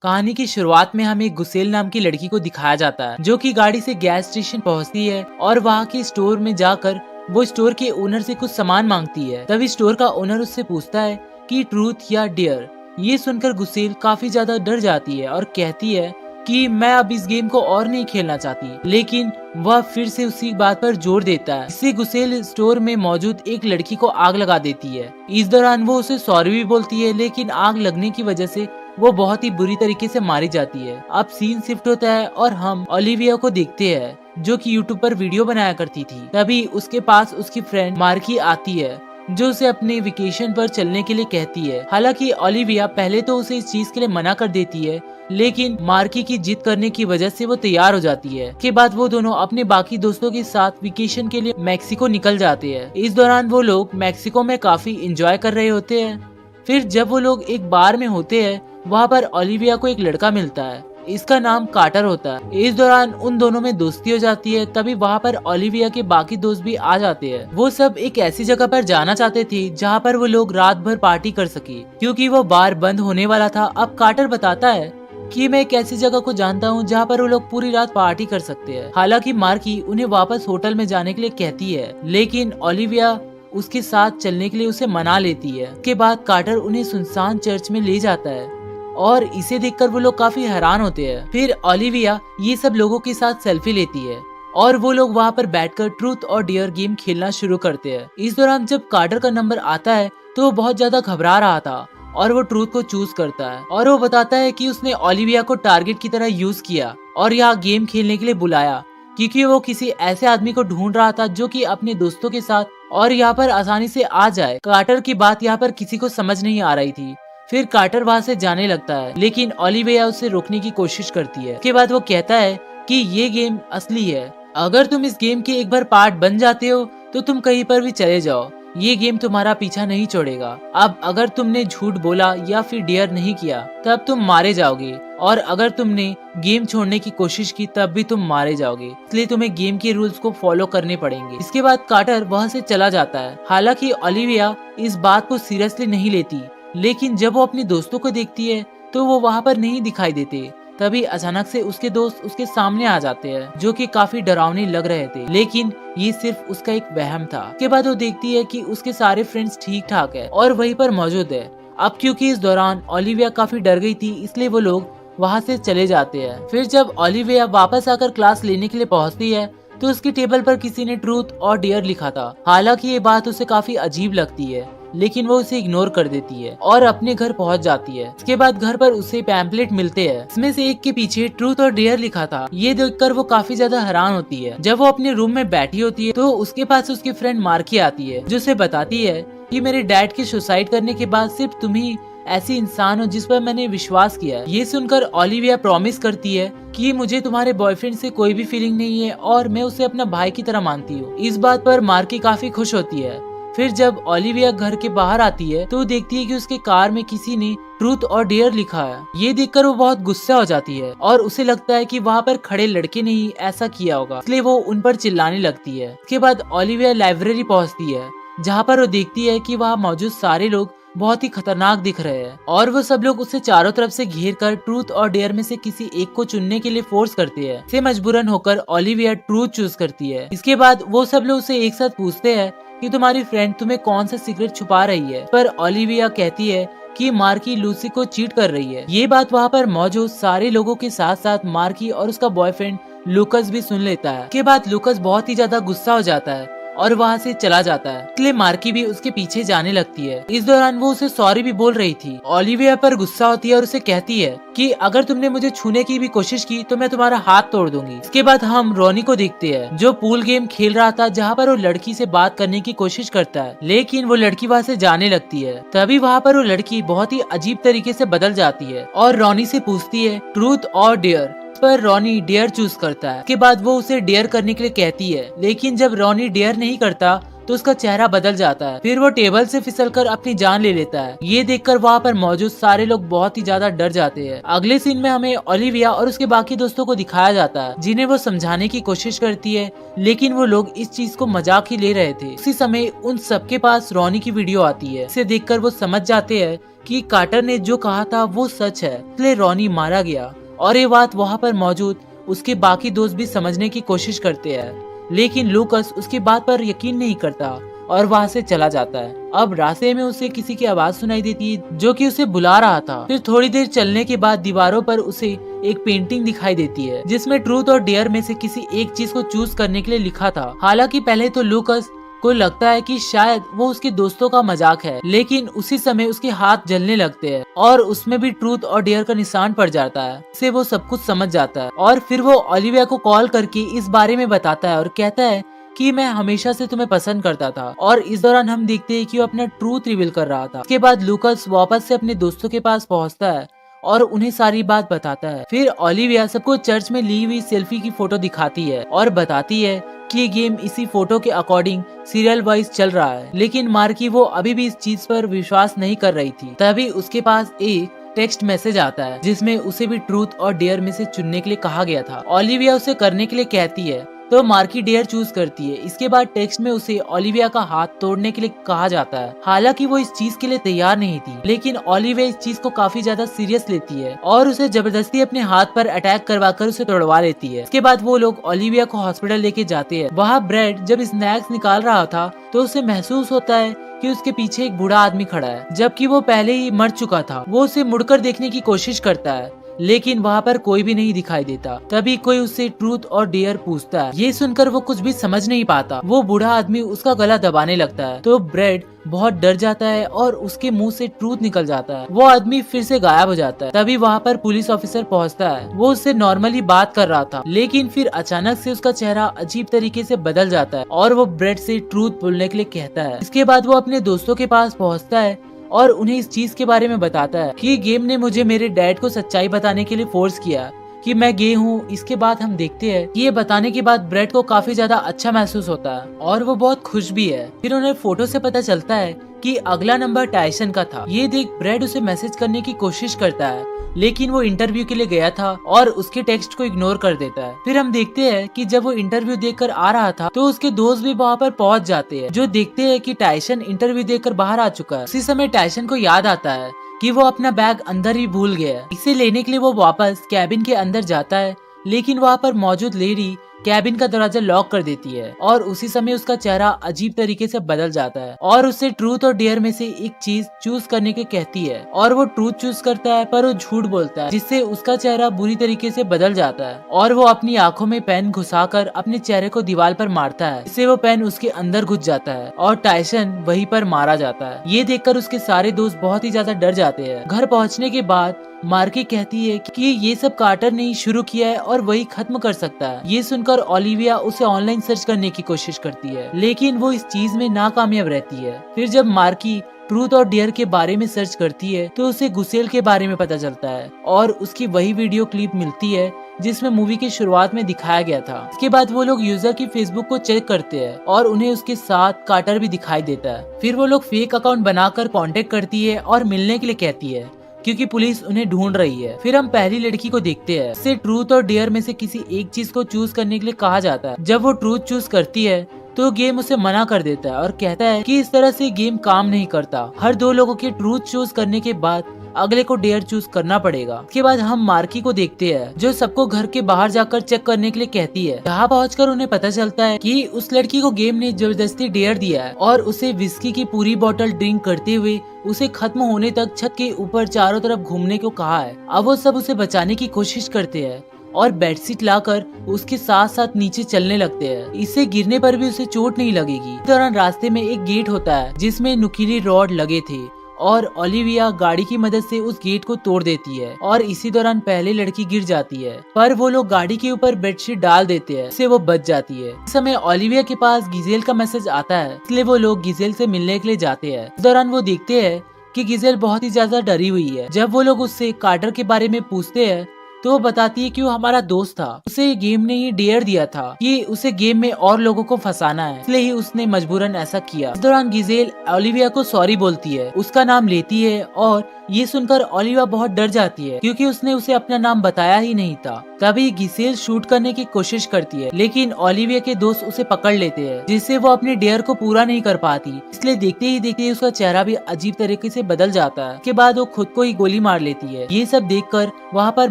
कहानी की शुरुआत में हमें गुसेल नाम की लड़की को दिखाया जाता है, जो कि गाड़ी से गैस स्टेशन पहुंचती है और वहां के स्टोर में जाकर वो स्टोर के ओनर से कुछ सामान मांगती है। तभी स्टोर का ओनर उससे पूछता है कि ट्रूथ या डियर। ये सुनकर गुसेल काफी ज्यादा डर जाती है और कहती है कि मैं अब इस गेम को और नहीं खेलना चाहती, लेकिन वह फिर से उसी बात पर जोर देता है। इससे गुसेल स्टोर में मौजूद एक लड़की को आग लगा देती है। इस दौरान वो उसे सॉरी भी बोलती है, लेकिन आग लगने की वजह से वो बहुत ही बुरी तरीके से मारी जाती है। अब सीन शिफ्ट होता है और हम ओलिविया को देखते हैं, जो कि यूट्यूब पर वीडियो बनाया करती थी। तभी उसके पास उसकी फ्रेंड मार्की आती है, जो उसे अपने वेकेशन पर चलने के लिए कहती है। हालांकि ओलिविया पहले तो उसे इस चीज के लिए मना कर देती है, लेकिन मार्की की जिद करने की वजह से वो तैयार हो जाती है। के बाद वो दोनों अपने बाकी दोस्तों के साथ वेकेशन के लिए मैक्सिको निकल जाते हैं। इस दौरान वो लोग मैक्सिको में काफी एंजॉय कर रहे होते हैं। फिर जब वो लोग एक बार में होते हैं, वहाँ पर ओलिविया को एक लड़का मिलता है। इसका नाम कार्टर होता है। इस दौरान उन दोनों में दोस्ती हो जाती है। तभी वहाँ पर ओलिविया के बाकी दोस्त भी आ जाते हैं। वो सब एक ऐसी जगह पर जाना चाहते थे जहाँ पर वो लोग रात भर पार्टी कर सके, क्योंकि वो बार बंद होने वाला था। अब कार्टर बताता है कि मैं एक ऐसी जगह को जानता हूँ जहाँ पर वो लोग पूरी रात पार्टी कर सकते हैं। हालांकि मार्की उन्हें वापस होटल में जाने के लिए कहती है, लेकिन ओलिविया उसके साथ चलने के लिए उसे मना लेती है। उसके बाद कार्टर उन्हें सुनसान चर्च में ले जाता है और इसे देखकर वो लोग काफी हैरान होते हैं। फिर ओलिविया ये सब लोगों के साथ सेल्फी लेती है और वो लोग वहाँ पर बैठकर ट्रूथ और डियर गेम खेलना शुरू करते हैं। इस दौरान जब कार्टर का नंबर आता है तो वो बहुत ज्यादा घबरा रहा था और वो ट्रूथ को चूज करता है और वो बताता है कि उसने ओलिविया को टारगेट की तरह यूज किया और यहाँ गेम खेलने के लिए बुलाया, क्योंकि वो किसी ऐसे आदमी को ढूंढ रहा था जो कि अपने दोस्तों के साथ और यहाँ पर आसानी से आ जाए। कार्टर की बात यहाँ पर किसी को समझ नहीं आ रही थी। फिर कार्टर वहाँ से जाने लगता है, लेकिन ओलिविया उसे रोकने की कोशिश करती है। उसके बाद वो कहता है कि ये गेम असली है, अगर तुम इस गेम के एक बार पार्ट बन जाते हो तो तुम कहीं पर भी चले जाओ, ये गेम तुम्हारा पीछा नहीं छोड़ेगा। अब अगर तुमने झूठ बोला या फिर डेयर नहीं किया तब तुम मारे जाओगे, और अगर तुमने गेम छोड़ने की कोशिश की तब भी तुम मारे जाओगे, इसलिए तुम्हें गेम के रूल्स को फॉलो करने पड़ेंगे। इसके बाद कार्टर वहाँ से चला जाता है। हालांकि ओलिविया इस बात को सीरियसली नहीं लेती, लेकिन जब वो अपने दोस्तों को देखती है तो वो वहाँ पर नहीं दिखाई देते। तभी अचानक से उसके दोस्त उसके सामने आ जाते हैं, जो कि काफी डरावने लग रहे थे, लेकिन ये सिर्फ उसका एक वहम था। के बाद वो देखती है कि उसके सारे फ्रेंड्स ठीक ठाक है और वहीं पर मौजूद है। अब क्योंकि इस दौरान ओलिविया काफी डर गई थी, इसलिए वो लोग वहाँ से चले जाते हैं। फिर जब ओलिविया वापस आकर क्लास लेने के लिए पहुँचती है तो उसकी टेबल पर किसी ने ट्रूथ और डियर लिखा था। हालांकि ये बात उसे काफी अजीब लगती है, लेकिन वो उसे इग्नोर कर देती है और अपने घर पहुंच जाती है। इसके बाद घर पर उसे पैम्पलेट मिलते हैं। इसमें से एक के पीछे ट्रूथ और डेयर लिखा था। ये देखकर वो काफी ज्यादा हैरान होती है। जब वो अपने रूम में बैठी होती है तो उसके पास उसकी फ्रेंड मार्की आती है, जो उसे बताती है कि मेरे डैड के सुसाइड करने के बाद सिर्फ तुम ही ऐसी इंसान हो जिस पर मैंने विश्वास किया है। ये सुनकर ओलिविया प्रॉमिस करती है कि मुझे तुम्हारे बॉयफ्रेंड से कोई भी फीलिंग नहीं है और मैं उसे अपना भाई की तरह मानती हूँ। इस बात पर मार्की काफी खुश होती है। फिर जब ओलिविया घर के बाहर आती है तो देखती है कि उसके कार में किसी ने ट्रूथ और डेयर लिखा है। ये देखकर वो बहुत गुस्सा हो जाती है और उसे लगता है कि वहाँ पर खड़े लड़के ने ही ऐसा किया होगा, इसलिए वो उन पर चिल्लाने लगती है। इसके बाद ओलिविया लाइब्रेरी पहुँचती है, जहाँ पर वो देखती है कि वहाँ मौजूद सारे लोग बहुत ही खतरनाक दिख रहे हैं और वो सब लोग उसे चारों तरफ से घेर कर ट्रूथ और डेयर में से किसी एक को चुनने के लिए फोर्स करते हैं। से मजबूरन होकर ओलिविया ट्रूथ चूज करती है। इसके बाद वो सब लोग उसे एक साथ पूछते हैं कि तुम्हारी फ्रेंड तुम्हें कौन सा सीक्रेट छुपा रही है, पर ओलिविया कहती है कि मार्की लूसी को चीट कर रही है। ये बात वहाँ पर मौजूद सारे लोगों के साथ साथ मार्की और उसका बॉयफ्रेंड लूकस भी सुन लेता है। के बाद लूकस बहुत ही ज्यादा गुस्सा हो जाता है और वहाँ से चला जाता है, इसलिए मार्की भी उसके पीछे जाने लगती है। इस दौरान वो उसे सॉरी भी बोल रही थी। ओलिविया पर गुस्सा होती है और उसे कहती है कि अगर तुमने मुझे छूने की भी कोशिश की तो मैं तुम्हारा हाथ तोड़ दूंगी। इसके बाद हम रोनी को देखते हैं, जो पूल गेम खेल रहा था, जहाँ पर वो लड़की से बात करने की कोशिश करता है, लेकिन वो लड़की वहाँ से जाने लगती है। तभी वहाँ पर वो लड़की बहुत ही अजीब तरीके से बदल जाती है और रोनी से पूछती है ट्रूथ और डेयर, पर रोनी डेयर चूज करता है। के बाद वो उसे डेयर करने के लिए कहती है, लेकिन जब रोनी डेयर नहीं करता तो उसका चेहरा बदल जाता है। फिर वो टेबल से फिसलकर अपनी जान ले लेता है। ये देखकर वहाँ पर मौजूद सारे लोग बहुत ही ज्यादा डर जाते हैं। अगले सीन में हमें ओलिविया और उसके बाकी दोस्तों को दिखाया जाता है, जिन्हें वो समझाने की कोशिश करती है, लेकिन वो लोग इस चीज को मजाक ही ले रहे थे। उसी समय उन सबके पास रॉनी की वीडियो आती है। इसे देखकर वो समझ जाते हैं कि कार्टर ने जो कहा था वो सच है, इसलिए रॉनी मारा गया। और ये बात वहाँ पर मौजूद उसके बाकी दोस्त भी समझने की कोशिश करते हैं, लेकिन लूकस उसकी बात पर यकीन नहीं करता और वहाँ से चला जाता है। अब रास्ते में उसे किसी की आवाज सुनाई देती है जो कि उसे बुला रहा था। फिर थोड़ी देर चलने के बाद दीवारों पर उसे एक पेंटिंग दिखाई देती है, जिसमें ट्रूथ और डेयर में से किसी एक चीज को चूज करने के लिए लिखा था। हालांकि पहले तो लूकस को लगता है कि शायद वो उसके दोस्तों का मजाक है, लेकिन उसी समय उसके हाथ जलने लगते हैं और उसमें भी ट्रूथ और डेयर का निशान पड़ जाता है। इससे वो सब कुछ समझ जाता है और फिर वो ओलिविया को कॉल करके इस बारे में बताता है और कहता है कि मैं हमेशा से तुम्हें पसंद करता था। और इस दौरान हम देखते हैं कि वो अपना ट्रूथ रिवील कर रहा था। इसके बाद लूकस वापस से अपने दोस्तों के पास पहुंचता है और उन्हें सारी बात बताता है। फिर ओलिविया सबको चर्च में ली हुई सेल्फी की फोटो दिखाती है और बताती है कि ये गेम इसी फोटो के अकॉर्डिंग सीरियल वाइज चल रहा है, लेकिन मार्की वो अभी भी इस चीज पर विश्वास नहीं कर रही थी। तभी उसके पास एक टेक्स्ट मैसेज आता है जिसमें उसे भी ट्रूथ और डेयर में से चुनने के लिए कहा गया था। ओलिविया उसे करने के लिए कहती है तो मार्की डेयर चूज करती है। इसके बाद टेक्स्ट में उसे ओलिविया का हाथ तोड़ने के लिए कहा जाता है। हालांकि वो इस चीज के लिए तैयार नहीं थी, लेकिन ओलिविया इस चीज को काफी ज्यादा सीरियस लेती है और उसे जबरदस्ती अपने हाथ पर अटैक करवाकर उसे तोड़वा लेती है। इसके बाद वो लोग ओलिविया को हॉस्पिटल लेके जाते हैं। वहाँ ब्रेड जब स्नैक्स निकाल रहा था तो उसे महसूस होता है कि उसके पीछे एक बूढ़ा आदमी खड़ा है, जबकि वो पहले ही मर चुका था। वो उसे मुड़कर देखने की कोशिश करता है, लेकिन वहाँ पर कोई भी नहीं दिखाई देता। तभी कोई उससे ट्रूथ और डेयर पूछता है। ये सुनकर वो कुछ भी समझ नहीं पाता। वो बूढ़ा आदमी उसका गला दबाने लगता है तो ब्रेड बहुत डर जाता है और उसके मुंह से ट्रूथ निकल जाता है। वो आदमी फिर से गायब हो जाता है। तभी वहाँ पर पुलिस ऑफिसर पहुँचता है। वो उससे नॉर्मली बात कर रहा था, लेकिन फिर अचानक से उसका चेहरा अजीब तरीके से बदल जाता है और वो ब्रेड से ट्रूथ बोलने के लिए कहता है। इसके बाद वो अपने दोस्तों के पास पहुँचता है और उन्हें इस चीज के बारे में बताता है कि गेम ने मुझे मेरे डैड को सच्चाई बताने के लिए फोर्स किया कि मैं गे हूँ। इसके बाद हम देखते हैं कि ये बताने के बाद ब्रेड को काफी ज्यादा अच्छा महसूस होता है और वो बहुत खुश भी है। फिर उन्हें फोटो से पता चलता है कि अगला नंबर टाइसन का था। ये देख ब्रेड उसे मैसेज करने की कोशिश करता है, लेकिन वो इंटरव्यू के लिए गया था और उसके टेक्स्ट को इग्नोर कर देता है। फिर हम देखते हैं कि जब वो इंटरव्यू देकर आ रहा था तो उसके दोस्त भी वहाँ पर पहुँच जाते हैं, जो देखते हैं कि टाइसन इंटरव्यू देकर बाहर आ चुका है। उसी समय टाइसन को याद आता है कि वो अपना बैग अंदर ही भूल गया है। इसे लेने के लिए वो वापस कैबिन के अंदर जाता है, लेकिन वहाँ पर मौजूद लेडी कैबिन का दरवाजा लॉक कर देती है और उसी समय उसका चेहरा अजीब तरीके से बदल जाता है और उससे ट्रूथ और डेयर में से एक चीज चूज करने के कहती है और वो ट्रूथ चूज करता है, पर वो झूठ बोलता है, जिससे उसका चेहरा बुरी तरीके से बदल जाता है और वो अपनी आंखों में पेन घुसाकर अपने चेहरे को दीवार पर मारता है। इससे वो पेन उसके अंदर घुस जाता है और टाइसन वहीं पर मारा जाता है। ये देखकर उसके सारे दोस्त बहुत ही ज्यादा डर जाते हैं। घर पहुँचने के बाद मार्की कहती है कि ये सब कार्टर ने ही शुरू किया है और वही खत्म कर सकता है। ये सुनकर ओलिविया उसे ऑनलाइन सर्च करने की कोशिश करती है, लेकिन वो इस चीज में नाकामयाब रहती है। फिर जब मार्की ट्रूथ और डेयर के बारे में सर्च करती है तो उसे गुसेल के बारे में पता चलता है और उसकी वही वीडियो क्लिप मिलती है जिसमें मूवी की शुरुआत में दिखाया गया था। इसके बाद वो लोग यूजर की फेसबुक को चेक करते हैं और उन्हें उसके साथ कार्टर भी दिखाई देता है। फिर वो लोग फेक अकाउंट बनाकर कांटेक्ट करती है और मिलने के लिए कहती है, क्योंकि पुलिस उन्हें ढूंढ रही है। फिर हम पहली लड़की को देखते हैं। इसे ट्रूथ और डेयर में से किसी एक चीज को चूज करने के लिए कहा जाता है। जब वो ट्रूथ चूज करती है तो गेम उसे मना कर देता है और कहता है कि इस तरह से गेम काम नहीं करता। हर दो लोगों के ट्रूथ चूज करने के बाद अगले को डेयर चूज करना पड़ेगा। इसके बाद हम मार्की को देखते हैं, जो सबको घर के बाहर जाकर चेक करने के लिए कहती है। यहाँ पहुँचकर उन्हें पता चलता है कि उस लड़की को गेम ने जबरदस्ती डेयर दिया है और उसे विस्की की पूरी बोतल ड्रिंक करते हुए उसे खत्म होने तक छत के ऊपर चारों तरफ घूमने को कहा है। अब वो सब उसे बचाने की कोशिश करते हैं और बेडशीट लाकर उसके साथ साथ नीचे चलने लगते हैं। इससे गिरने पर भी उसे चोट नहीं लगेगी। इस दौरान रास्ते में एक गेट होता है जिसमें नुकीली रॉड लगे थे और ओलिविया गाड़ी की मदद से उस गेट को तोड़ देती है और इसी दौरान पहले लड़की गिर जाती है, पर वो लोग गाड़ी के ऊपर बेडशीट डाल देते हैं, इससे वो बच जाती है। इस समय ओलिविया के पास गिजेल का मैसेज आता है, इसलिए वो लोग गिजेल से मिलने के लिए जाते हैं। इस दौरान वो देखते हैं कि गिजेल बहुत ही ज्यादा डरी हुई है। जब वो लोग उससे कार्टर के बारे में पूछते हैं तो वो बताती है कि वो हमारा दोस्त था, उसे गेम ने ये डेयर दिया था कि उसे गेम में और लोगों को फंसाना है, इसलिए ही उसने मजबूरन ऐसा किया। इस दौरान गिजेल ओलिविया को सॉरी बोलती है, उसका नाम लेती है और ये सुनकर ओलिविया बहुत डर जाती है क्योंकि उसने उसे अपना नाम बताया ही नहीं था। तभी गिसेल शूट करने की कोशिश करती है, लेकिन ओलिविया के दोस्त उसे पकड़ लेते हैं, जिससे वो अपने डेयर को पूरा नहीं कर पाती। इसलिए देखते ही देखते उसका चेहरा भी अजीब तरीके से बदल जाता है। उसके बाद वो खुद को ही गोली मार लेती है। ये सब देखकर वहाँ पर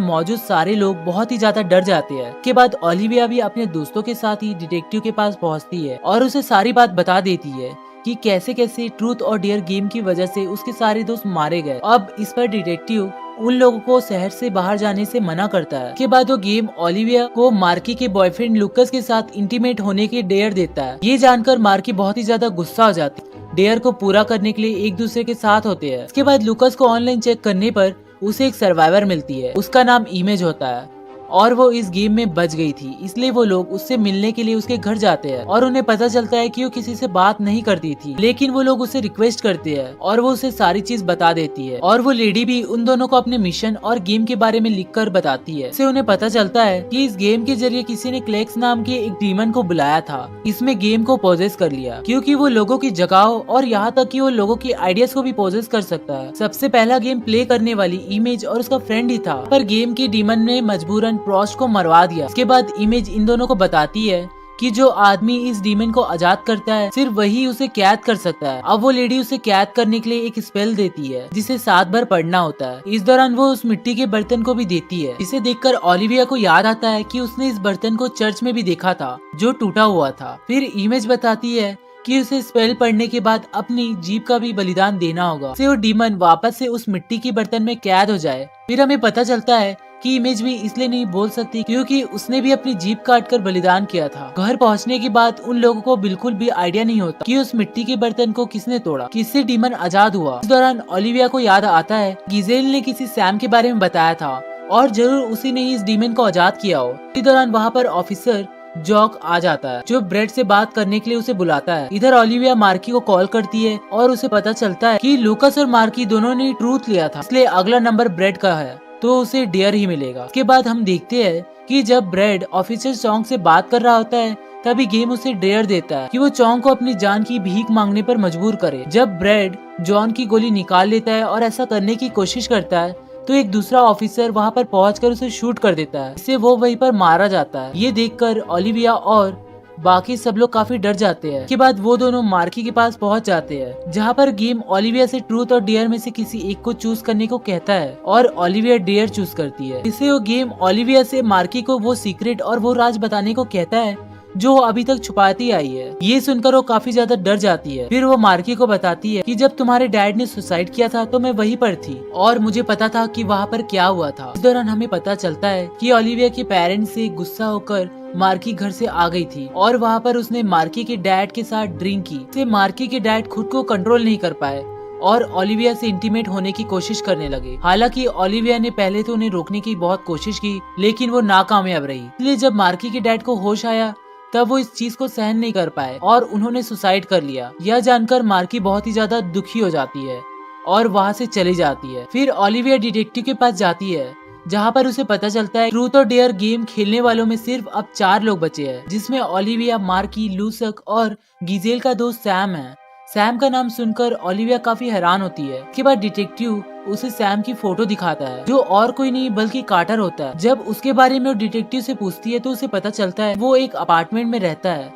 मौजूद सारे लोग बहुत ही ज्यादा डर जाते हैं। उसके बाद ओलिविया भी अपने दोस्तों के साथ ही डिटेक्टिव के पास पहुँचती है और उसे सारी बात बता देती है कि कैसे कैसे ट्रूथ और डेयर गेम की वजह से उसके सारे दोस्त मारे गए। अब इस पर डिटेक्टिव उन लोगों को शहर से बाहर जाने से मना करता है। के बाद वो गेम ओलिविया को मार्की के बॉयफ्रेंड लुकस के साथ इंटीमेट होने के डेयर देता है। ये जानकर मार्की बहुत ही ज्यादा गुस्सा हो जाती है। डेयर को पूरा करने के लिए एक दूसरे के साथ होते हैं। इसके बाद लुकस को ऑनलाइन चेक करने पर उसे एक सर्वाइवर मिलती है, उसका नाम इमेज होता है और वो इस गेम में बच गई थी, इसलिए वो लोग उससे मिलने के लिए उसके घर जाते हैं और उन्हें पता चलता है कि वो किसी से बात नहीं करती थी, लेकिन वो लोग उसे रिक्वेस्ट करते हैं और वो उसे सारी चीज बता देती है। और वो लेडी भी उन दोनों को अपने मिशन और गेम के बारे में लिखकर बताती है। इससे उन्हें पता चलता है कि इस गेम के जरिए किसी ने क्लेक्स नाम के एक डीमन को बुलाया था, इसमें गेम को पोजेस कर लिया क्योंकि वो लोगों की जगहों और यहाँ तक कि वो लोगों की आइडियाज को भी पोजेस कर सकता है। सबसे पहला गेम प्ले करने वाली इमेज और उसका फ्रेंड ही था, पर गेम के डीमन ने मजबूरन फ्रॉस्ट को मरवा दिया। इसके बाद इमेज इन दोनों को बताती है कि जो आदमी इस डीमन को आजाद करता है सिर्फ वही उसे कैद कर सकता है। अब वो लेडी उसे कैद करने के लिए एक स्पेल देती है जिसे 7 बार पढ़ना होता है। इस दौरान वो उस मिट्टी के बर्तन को भी देती है। इसे देखकर ओलिविया को याद आता है कि उसने इस बर्तन को चर्च में भी देखा था जो टूटा हुआ था। फिर इमेज बताती है कि उसे स्पेल पढ़ने के बाद अपनी जीभ का भी बलिदान देना होगा, से वो डीमन वापस से उस मिट्टी के बर्तन में कैद हो जाए। फिर हमें पता चलता है कि इमेज भी इसलिए नहीं बोल सकती क्योंकि उसने भी अपनी जीभ काट कर बलिदान किया था। घर पहुंचने के बाद उन लोगों को बिल्कुल भी आइडिया नहीं होता कि उस मिट्टी के बर्तन को किसने तोड़ा, किससे डीमन आजाद हुआ। इस दौरान ओलिविया को याद आता है गिजेल ने किसी सैम के बारे में बताया था और जरूर उसी ने ही इस डीमन को आजाद किया हो। इस दौरान वहाँ पर ऑफिसर जॉक आ जाता है जो ब्रेड से बात करने के लिए उसे बुलाता है। इधर ओलिविया मार्की को कॉल करती है और उसे पता चलता है कि लूकस और मार्की दोनों ने ट्रूथ लिया था, इसलिए अगला नंबर ब्रेड का है तो उसे डेयर ही मिलेगा। उसके बाद हम देखते हैं कि जब ब्रेड ऑफिसर चौंग से बात कर रहा होता है तभी गेम उसे डेयर देता है कि वो चौंग को अपनी जान की भीख मांगने पर मजबूर करे। जब ब्रेड जॉन की गोली निकाल लेता है और ऐसा करने की कोशिश करता है तो एक दूसरा ऑफिसर वहाँ पर पहुंचकर उसे शूट कर देता है, इससे वो वहीं पर मारा जाता है। ये देखकर ओलिविया और बाकी सब लोग काफी डर जाते हैं। के बाद वो दोनों मार्की के पास पहुंच जाते हैं जहाँ पर गेम ओलिविया से ट्रूथ और डेयर में से किसी एक को चूज करने को कहता है और ओलिविया डेयर चूज करती है। इससे वो गेम ओलिविया से मार्की को वो सीक्रेट और वो राज बताने को कहता है जो अभी तक छुपाती आई है। ये सुनकर वो काफी ज्यादा डर जाती है। फिर वो मार्की को बताती है कि जब तुम्हारे डैड ने सुसाइड किया था तो मैं वहीं पर थी और मुझे पता था कि वहाँ पर क्या हुआ था। इस दौरान हमें पता चलता है कि ओलिविया के पेरेंट्स से गुस्सा होकर मार्की घर से आ गई थी और वहाँ पर उसने मार्की के डैड के साथ ड्रिंक की। इससे मार्की के डैड खुद को कंट्रोल नहीं कर पाए और ओलिविया से इंटीमेट होने की कोशिश करने लगे। हालांकि ओलिविया ने पहले तो उन्हें रोकने की बहुत कोशिश की लेकिन वो नाकामयाब रही। इसलिए जब मार्की के डैड को होश आया तब वो इस चीज को सहन नहीं कर पाए और उन्होंने सुसाइड कर लिया। यह जानकर मार्की बहुत ही ज्यादा दुखी हो जाती है और वहाँ से चली जाती है। फिर ओलिविया डिटेक्टिव के पास जाती है जहाँ पर उसे पता चलता है ट्रूथ और डेयर गेम खेलने वालों में सिर्फ अब 4 लोग बचे हैं, जिसमें ओलिविया, मार्की, लूसक और गिजेल का दोस्त सैम है। सैम का नाम सुनकर ओलिविया काफी हैरान होती है। उसके बाद डिटेक्टिव उसे सैम की फोटो दिखाता है जो और कोई नहीं बल्कि कार्टर होता है। जब उसके बारे में वो डिटेक्टिव से पूछती है तो उसे पता चलता है वो एक अपार्टमेंट में रहता है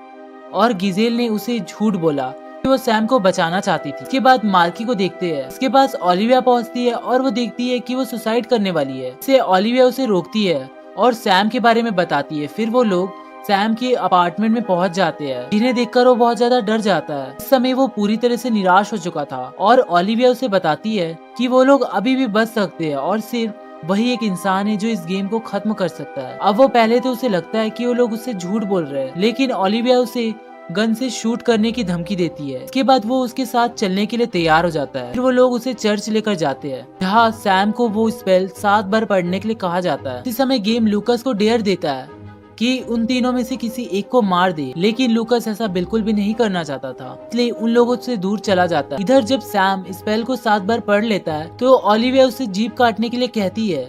और गिजेल ने उसे झूठ बोला कि वो सैम को बचाना चाहती थी। इसके बाद मार्की को देखते हैं। इसके पास ओलिविया पहुंचती है और वो देखती है कि वो सुसाइड करने वाली है। इससे ओलिविया उसे रोकती है और सैम के बारे में बताती है। फिर वो लोग सैम के अपार्टमेंट में पहुंच जाते हैं जिन्हें देखकर वो बहुत ज्यादा डर जाता है। इस समय वो पूरी तरह से निराश हो चुका था और ओलिविया उसे बताती है कि वो लोग अभी भी बच सकते हैं और सिर्फ वही एक इंसान है जो इस गेम को खत्म कर सकता है। अब वो पहले तो उसे लगता है कि वो लोग उससे झूठ बोल रहे हैं, लेकिन ओलिविया उसे गन से शूट करने की धमकी देती है। इसके बाद वो उसके साथ चलने के लिए तैयार हो जाता है। फिर वो लोग उसे चर्च लेकर जाते हैं जहाँ सैम को वो स्पेल 7 बार पढ़ने के लिए कहा जाता है। इस समय गेम लूकस को डेयर देता है कि उन तीनों में से किसी एक को मार दे, लेकिन लूकस ऐसा बिल्कुल भी नहीं करना चाहता था, इसलिए उन लोगों से दूर चला जाता है। इधर जब सैम स्पेल को 7 बार पढ़ लेता है तो ओलिविया उसे जीभ काटने के लिए कहती है।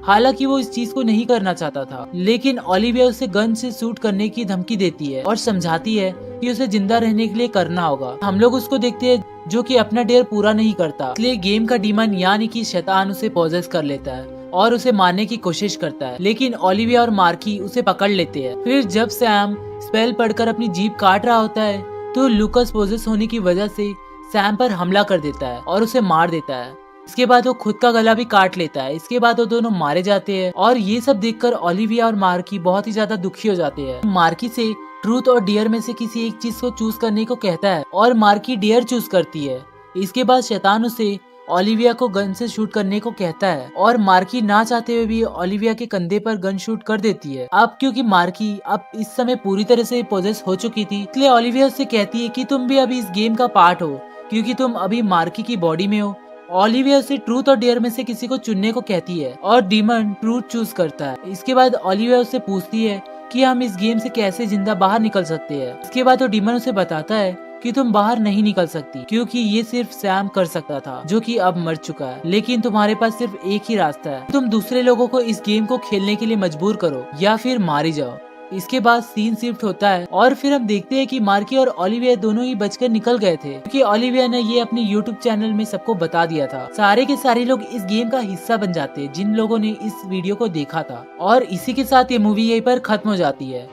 हालांकि वो इस चीज को नहीं करना चाहता था, लेकिन ओलिविया उसे गन से शूट करने की धमकी देती है और समझाती है कि उसे जिंदा रहने के लिए करना होगा। हम लोग उसको देखते हैं जो कि अपना डेयर पूरा नहीं करता, इसलिए गेम का डीमन यानी कि शैतान उसे पॉजेस कर लेता है और उसे मारने की कोशिश करता है, लेकिन ओलिविया और मार्की उसे पकड़ लेते हैं। फिर जब सैम स्पेल पढ़कर अपनी जीभ काट रहा होता है तो लूकस पॉजेस होने की वजह से सैम पर हमला कर देता है और उसे मार देता है। इसके बाद वो खुद का गला भी काट लेता है। इसके बाद वो दोनों मारे जाते हैं और ये सब देखकर ओलिविया और मार्की बहुत ही ज्यादा दुखी हो जाते हैं। मार्की से ट्रूथ और डियर में से किसी एक चीज को चूज करने को कहता है और मार्की डियर चूज करती है। इसके बाद शैतान उसे ओलिविया को गन से शूट करने को कहता है और मार्की ना चाहते हुए भी ओलिविया के कंधे पर गन शूट कर देती है। अब क्योंकि मार्की अब इस समय पूरी तरह से पोजेस हो चुकी थी, इसलिए ओलिविया उससे कहती है कि तुम भी अभी इस गेम का पार्ट हो क्योंकि तुम अभी मार्की की बॉडी में हो। ओलिविया उसे ट्रूथ और डेयर में से किसी को चुनने को कहती है और डीमन ट्रूथ चूज करता है। इसके बाद ओलिविया उससे पूछती है कि हम इस गेम से कैसे जिंदा बाहर निकल सकते हैं। इसके बाद वो डीमन उसे बताता है कि तुम बाहर नहीं निकल सकती क्योंकि ये सिर्फ सैम कर सकता था जो कि अब मर चुका है, लेकिन तुम्हारे पास सिर्फ एक ही रास्ता है, तुम दूसरे लोगों को इस गेम को खेलने के लिए मजबूर करो या फिर मारी जाओ। इसके बाद सीन शिफ्ट होता है और फिर हम देखते हैं कि मार्की और ओलिविया दोनों ही बचकर निकल गए थे क्योंकि ओलिविया ने ये अपने YouTube चैनल में सबको बता दिया था। सारे के सारे लोग इस गेम का हिस्सा बन जाते हैं जिन लोगों ने इस वीडियो को देखा था और इसी के साथ ये मूवी यहीं पर खत्म हो जाती है।